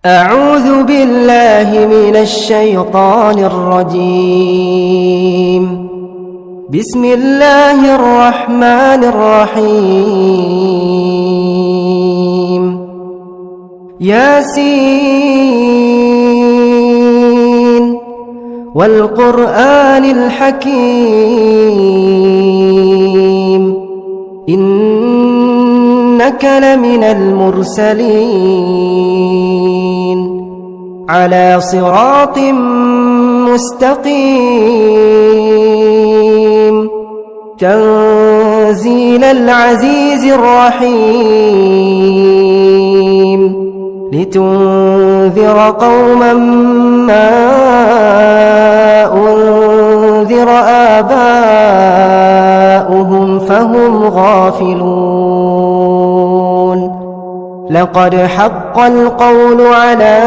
أعوذ بالله من الشيطان الرجيم. بسم الله الرحمن الرحيم. ياسين والقرآن الحكيم إنك لمن المرسلين على صراط مستقيم تنزيل العزيز الرحيم لتنذر قوما ما أنذر آباؤهم فهم غافلون. لقد حق القول على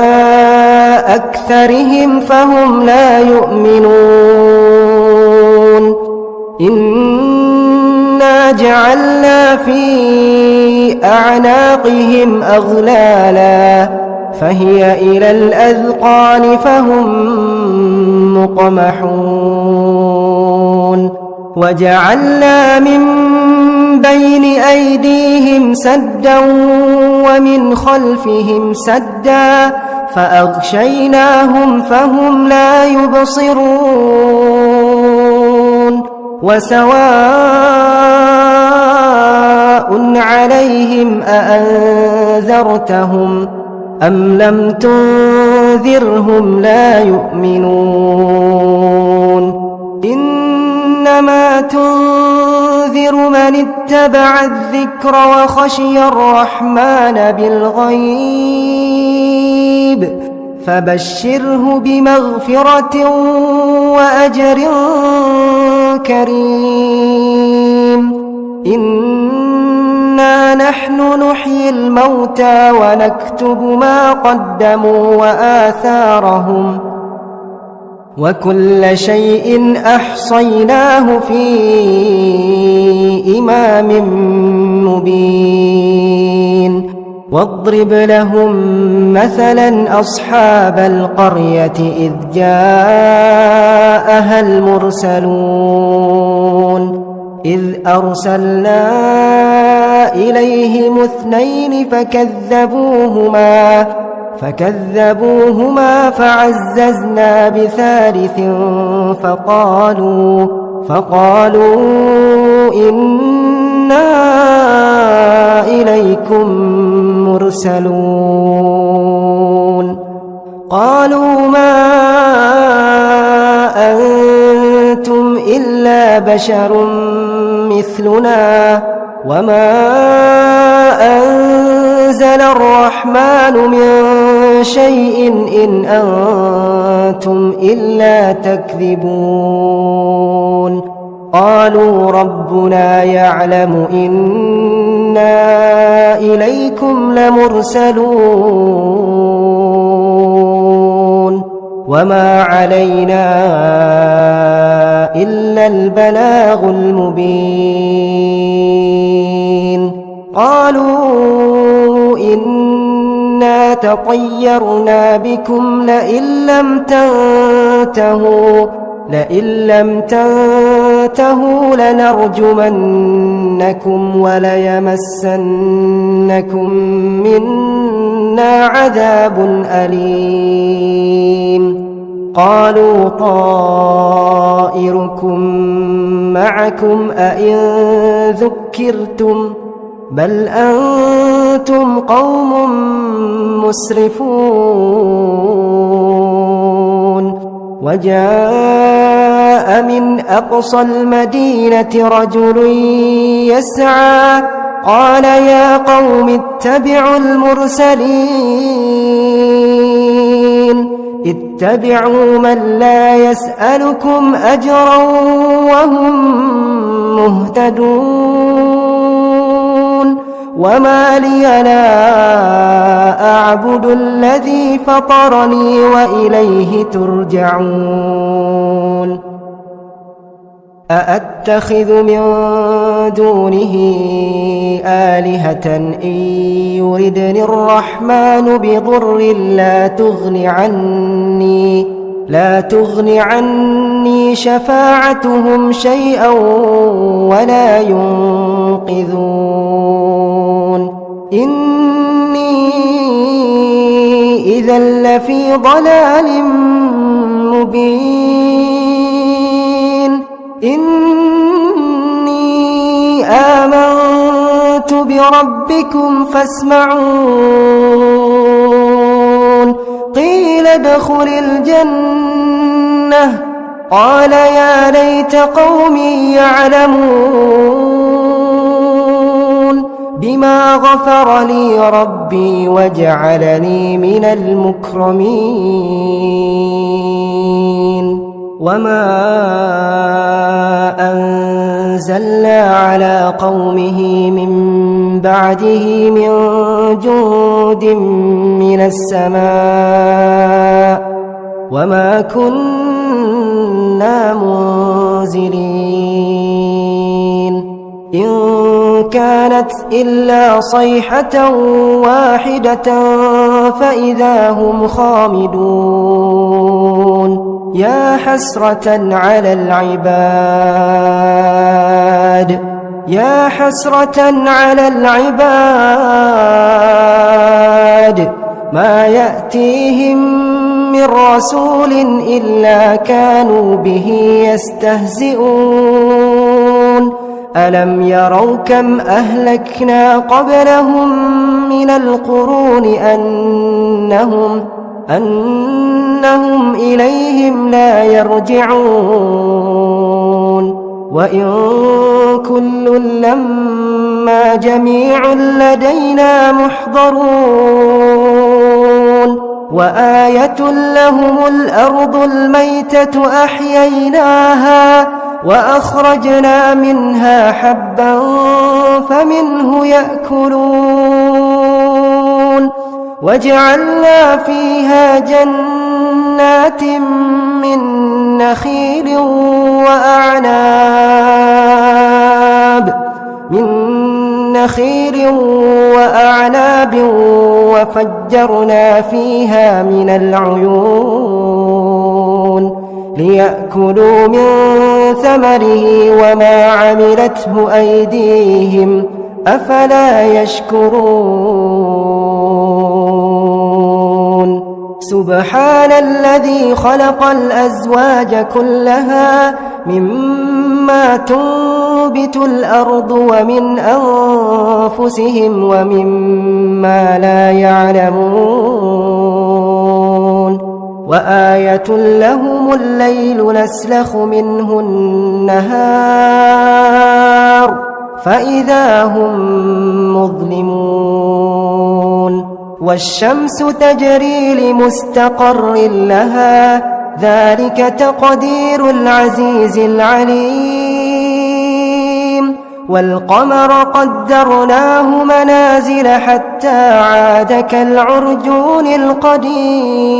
أكثرهم فهم لا يؤمنون. إنا جعلنا في أعناقهم أغلالا فهي إلى الأذقان فهم مقمحون. وجعلنا من بين أيديهم سدا ومن خلفهم سدا فأغشيناهم فهم لا يبصرون. وسواء عليهم أأنذرتهم أم لم تنذرهم لا يؤمنون. إنما تنذر من اتبع الذكر وخشي الرحمن بالغيب فبشره بمغفرة وأجر كريم. إنا نحن نحيي الموتى ونكتب ما قدموا وآثارهم وكل شيء أحصيناه في إمام مبين. واضرب لهم مثلا أصحاب القرية إذ جاءها المرسلون إذ أرسلنا إليهم اثنين فكذبوهما فعززنا بثالث فقالوا إنا إليكم مرسلون. قالوا ما أنتم إلا بشر مثلنا وما أنزل الرحمن من شيء إن أنتم إلا تكذبون. قالوا ربنا يعلم إنا إليكم لمرسلون وما علينا إلا البلاغ المبين. قالوا إنا تطيرنا بكم لئن لم تنتهوا لنرجمنكم وليمسنكم منا عذاب أليم. قالوا طائركم معكم أئن ذكرتم بل أنتم قوم مسرفون. وجاء من أقصى المدينة رجل يسعى قال يا قوم اتبعوا اتبعوا من لا يسألكم أجرا وهم مهتدون. وما لي لا أعبد الذي فطرني وإليه ترجعون. أأتخذ من دونه آلهة إن يردني الرحمن بضر لا تغن عني شفاعتهم شيئا ولا ينقذون إني إذا لفي ضلال مبين إني آمنت بربكم فاسمعون قيل ادخل الجنة قال يا ليت قومي يعلمون بما غفر لي ربي وجعلني من المكرمين وما أنزلنا على قومه من بعده من جند من السماء وما كنا منزلين إن كانت إلا صيحة واحدة فإذا هم خامدون يا حسرة على العباد ما يأتيهم من رسول إلا كانوا به يستهزئون ألم يروا كم أهلكنا قبلهم من القرون أنهم إليهم لا يرجعون وإن كل لما جميع لدينا محضرون وآية لهم الأرض الميتة أحييناها وأخرجنا منها حبا فمنه يأكلون وجعلنا فيها جنات من نخيل وأعناب وفجرنا فيها من العيون ليأكلوا من ثمره وما عملته أيديهم أفلا يشكرون سبحان الذي خلق الأزواج كلها مما تنبت الأرض ومن أنفسهم ومما لا يعلمون وآية لهم الليل نسلخ منه النهار فإذا هم مظلمون والشمس تجري لمستقر لها ذلك تقدير العزيز العليم والقمر قدرناه منازل حتى عاد كالعرجون القديم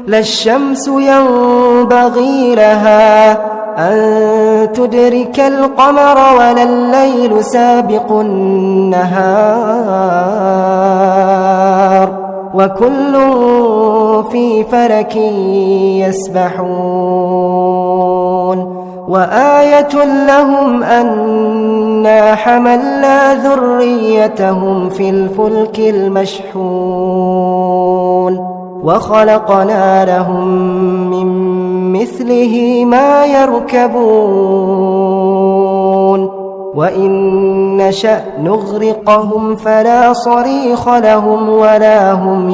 لا الشمس ينبغي لها أن تدرك القمر ولا الليل سابق النهار وكل في فلك يسبحون وآية لهم أنا حملنا ذريتهم في الفلك المشحون وخلقنا لهم من مثله ما يركبون وإن نشأ نغرقهم فلا صريخ لهم ولا هم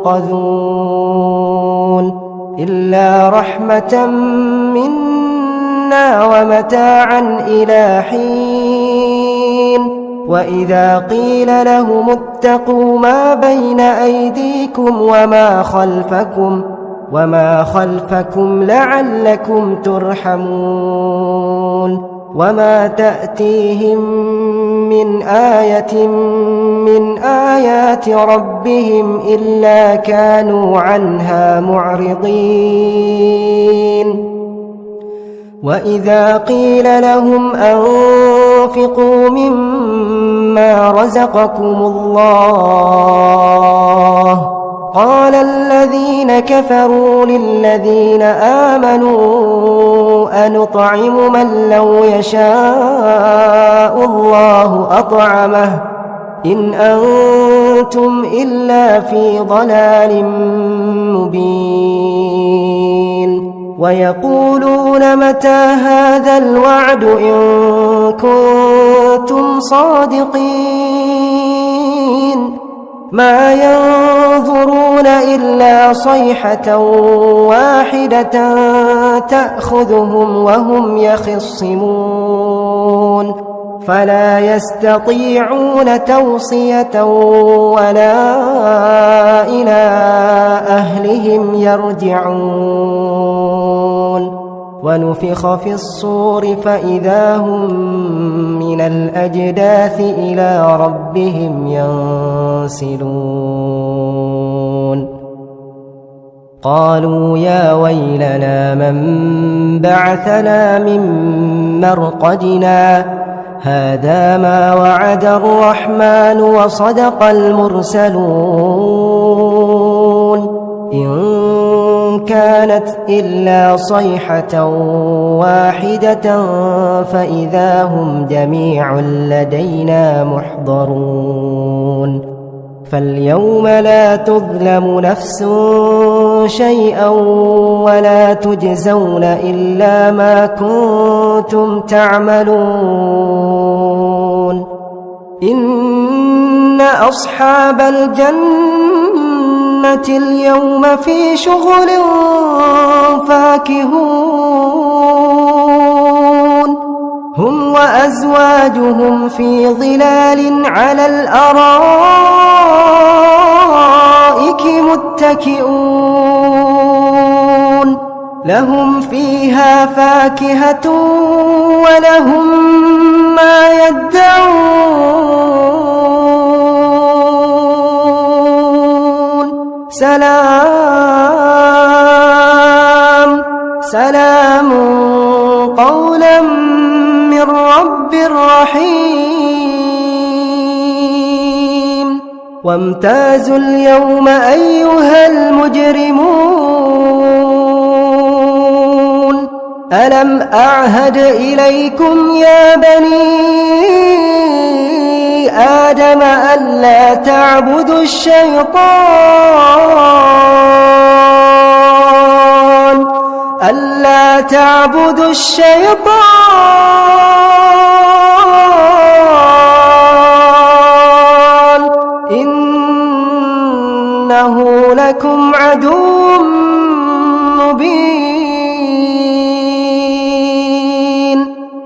ينقذون إلا رحمة منا ومتاعا إلى حين وإذا قيل لهم اتقوا ما بين أيديكم وما خلفكم لعلكم ترحمون وما تأتيهم من آية من آيات ربهم إلا كانوا عنها معرضين وإذا قيل لهم أنفقوا مما رزقكم الله قال الذين كفروا للذين آمنوا أنطعم من لو يشاء الله أطعمه إن أنتم إلا في ضلال مبين ويقولون متى هذا الوعد إن كنتم صادقين ما ينظرون إلا صيحة واحدة تأخذهم وهم يخصمون فلا يستطيعون توصية ولا إلى أهلهم يرجعون ونفخ في الصور فإذا هم من الأجداث إلى ربهم ينسلون قالوا يا ويلنا من بعثنا من مرقدنا هذا ما وعد الرحمن وصدق المرسلون إن كانت إلا صيحة واحدة فإذا هم جميع لدينا محضرون فاليوم لا تظلم نفس شيئا ولا تجزون إلا ما كنتم تعملون إن أصحاب الجنة اليوم في شغل فاكهون هم وأزواجهم في ظلال على الأرائك متكئون لهم فيها فاكهة ولهم ما يدعون سلام سلام قولا من رب رحيم وامتازوا اليوم أيها المجرمون ألم أعهد إليكم يا بني آدم ألا تعبدوا الشيطان ألا تعبدوا الشيطان إنه لكم عدو مبين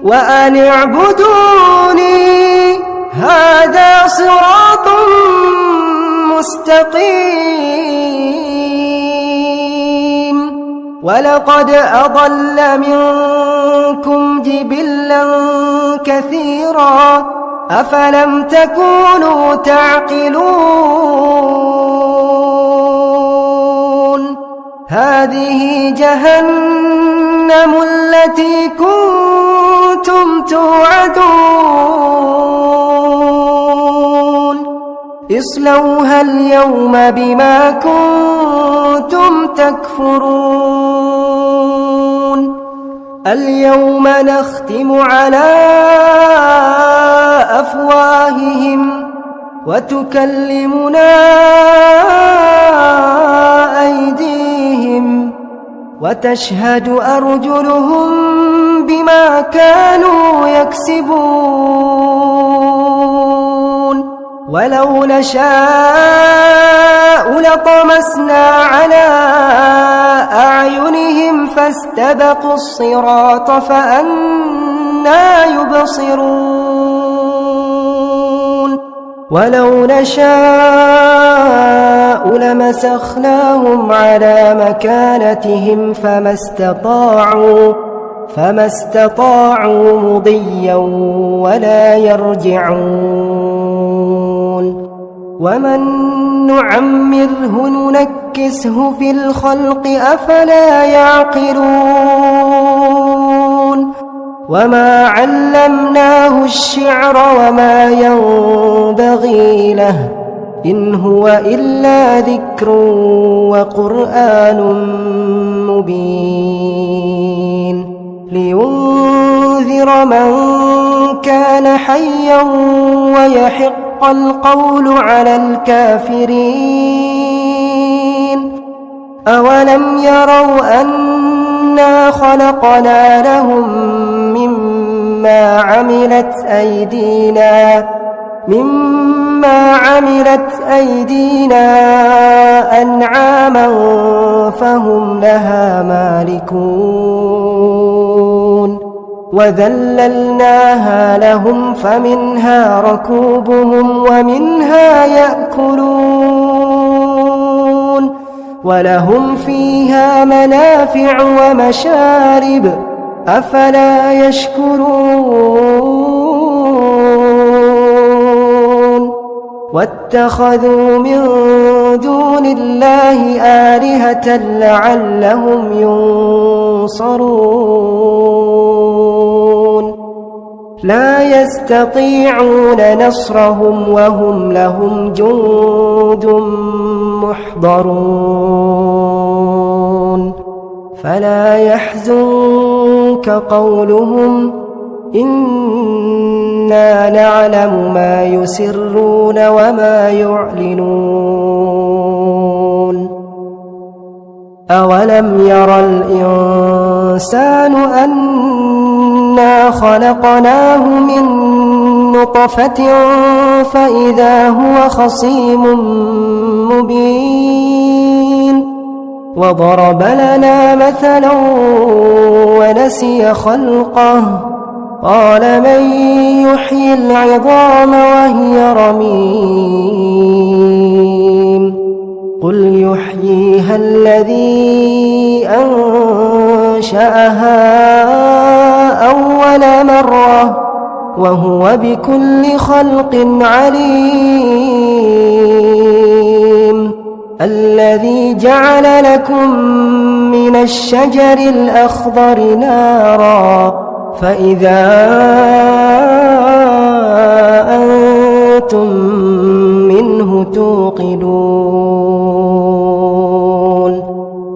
وأن اعبدوني هذا صراط مستقيم ولقد أضل منكم جبلا كثيرا أفلم تكونوا تعقلون هذه جهنم التي كنتم توعدون اصلوها اليوم بما كنتم تكفرون اليوم نختم على أفواههم وتكلمنا أيديهم وتشهد أرجلهم بما كانوا يكسبون ولو نشاء لطمسنا على أعينهم فاستبقوا الصراط فأنى يبصرون ولو نشاء لمسخناهم على مكانتهم فما استطاعوا مضيا ولا يرجعون ومن نعمره ننكسه في الخلق أفلا يعقلون وما علمناه الشعر وما ينبغي له إن هو إلا ذكر وقرآن مبين لينذر من كان حيا ويحق القول على الكافرين أولم يروا أنا خلقنا لهم مما عملت أيدينا أنعاما فهم لها مالكون وذللناها لهم فمنها ركوبهم ومنها يأكلون ولهم فيها منافع ومشارب أفلا يشكرون واتخذوا من دون الله آلهة لعلهم ينصرون لا يستطيعون نصرهم وهم لهم جند محضرون فلا يحزنك قولهم إنا نعلم ما يسرون وما يعلنون أولم ير الإنسان أنا خلقناه من نطفة فإذا هو خصيم مبين وضرب لنا مثلا ونسي خلقه قال من يحيي العظام وهي رميم قل يحييها الذي أنشأها أول مرة وهو بكل خلق عليم الذي جعل لكم من الشجر الأخضر نارا فإذا أنتم منه توقدون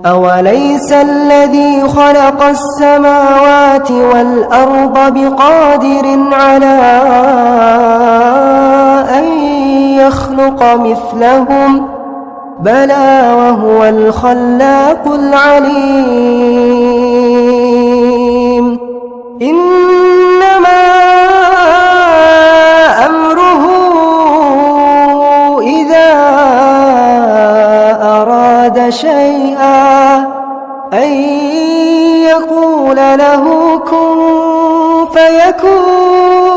أوليس الذي خلق السماوات والأرض بقادر على أن يخلق مثلهم بلى وهو الخلاق العليم إنما أمره إذا أراد شيئا أن يقول له كن فيكون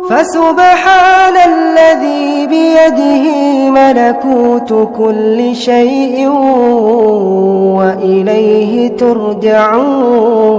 فسبحان الذي بيده ملكوت كل شيء وإليه ترجعون